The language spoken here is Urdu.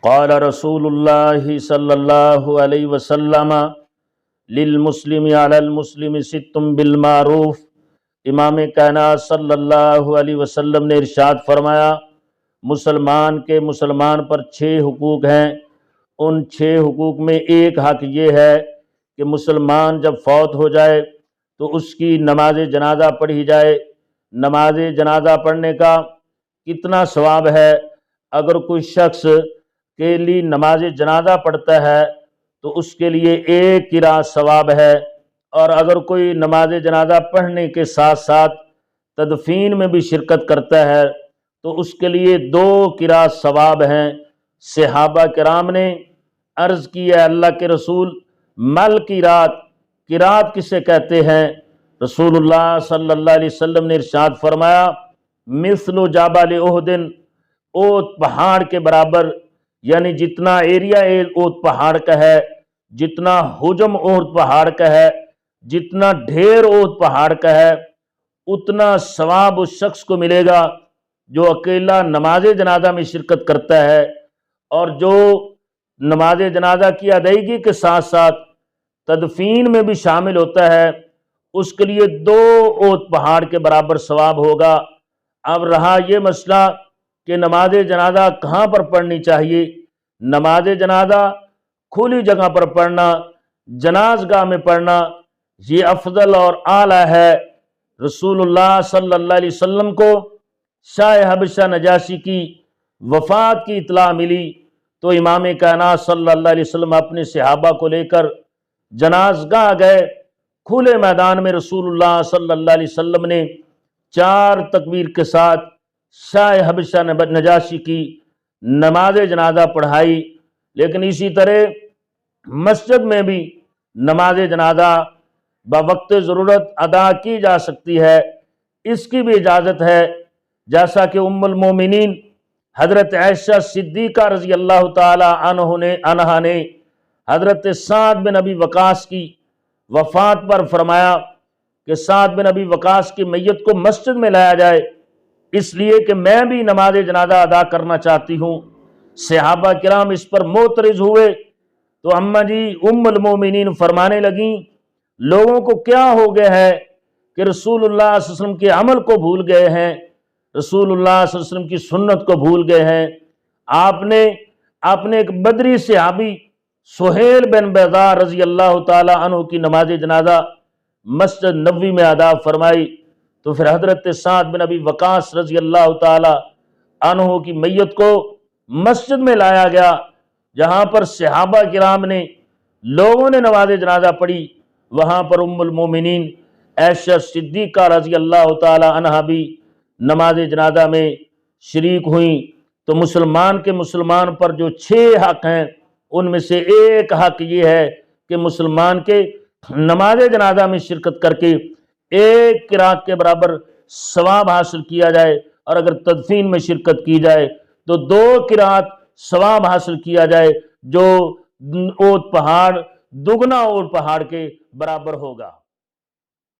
قال رسول اللہ صلی اللہ علیہ وسلم للمسلم علی المسلم ست بالمعروف۔ امام کائنات صلی اللہ علیہ وسلم نے ارشاد فرمایا، مسلمان کے مسلمان پر 6 حقوق ہیں۔ ان 6 حقوق میں ایک حق یہ ہے کہ مسلمان جب فوت ہو جائے تو اس کی نماز جنازہ پڑھی جائے۔ نماز جنازہ پڑھنے کا کتنا ثواب ہے؟ اگر کوئی شخص کے لیے نماز جنازہ پڑھتا ہے تو اس کے لیے 1 قرات ثواب ہے، اور اگر کوئی نماز جنازہ پڑھنے کے ساتھ ساتھ تدفین میں بھی شرکت کرتا ہے تو اس کے لیے 2 قرات ثواب ہیں۔ صحابہ کرام نے عرض کی، ہے اللہ کے رسول، مل قرات، قرات کسے کہتے ہیں؟ رسول اللہ صلی اللہ علیہ وسلم نے ارشاد فرمایا، مثل جبل احد، احد پہاڑ کے برابر، یعنی جتنا ایریا احد پہاڑ کا ہے، جتنا حجم احد پہاڑ کا ہے، جتنا ڈھیر احد پہاڑ کا ہے، اتنا ثواب اس شخص کو ملے گا جو اکیلا نماز جنازہ میں شرکت کرتا ہے، اور جو نماز جنازہ کی ادائیگی کے ساتھ ساتھ تدفین میں بھی شامل ہوتا ہے، اس کے لیے 2 احد پہاڑ کے برابر ثواب ہوگا۔ اب رہا یہ مسئلہ کہ نماز جنازہ کہاں پر پڑھنی چاہیے؟ نماز جنازہ کھلی جگہ پر پڑھنا، جنازگاہ میں پڑھنا، یہ افضل اور اعلیٰ ہے۔ رسول اللہ صلی اللہ علیہ وسلم کو شاہ حبشہ نجاشی کی وفات کی اطلاع ملی تو امام کائنات صلی اللہ علیہ وسلم اپنے صحابہ کو لے کر جنازگاہ گئے۔ کھلے میدان میں رسول اللہ صلی اللہ علیہ وسلم نے 4 تکبیر کے ساتھ شاہ حبشہ نجاشی کی نماز جنازہ پڑھائی۔ لیکن اسی طرح مسجد میں بھی نماز جنازہ بوقت ضرورت ادا کی جا سکتی ہے، اس کی بھی اجازت ہے، جیسا کہ ام المومنین حضرت عائشہ صدیقہ رضی اللہ تعالی عنہا نے حضرت سعد بن ابی وقاص کی وفات پر فرمایا کہ سعد بن ابی وقاص کی میت کو مسجد میں لایا جائے، اس لیے کہ میں بھی نماز جنازہ ادا کرنا چاہتی ہوں۔ صحابہ کرام اس پر معترض ہوئے تو اماں جی ام المومنین فرمانے لگیں، لوگوں کو کیا ہو گیا ہے کہ رسول اللہ صلی اللہ علیہ وسلم کے عمل کو بھول گئے ہیں، رسول اللہ صلی اللہ علیہ وسلم کی سنت کو بھول گئے ہیں۔ آپ نے ایک بدری صحابی سہیل بن بیضاء رضی اللہ تعالی عنہ کی نماز جنازہ مسجد نبوی میں ادا فرمائی، تو پھر حضرت سعد بن ابی وقاص رضی اللہ تعالی عنہ کی میت کو مسجد میں لایا گیا، جہاں پر صحابہ کرام نے لوگوں نے نماز جنازہ پڑھی، وہاں پر ام المومنین عائشہ صدیقہ رضی اللہ تعالی عنہا بھی نماز جنازہ میں شریک ہوئیں۔ تو مسلمان پر جو 6 حق ہیں ان میں سے ایک حق یہ ہے کہ مسلمان کے نماز جنازہ میں شرکت کر کے 1 قرات کے برابر ثواب حاصل کیا جائے، اور اگر تدفین میں شرکت کی جائے تو 2 قرات ثواب حاصل کیا جائے، جو احد پہاڑ، دگنا احد پہاڑ کے برابر ہوگا۔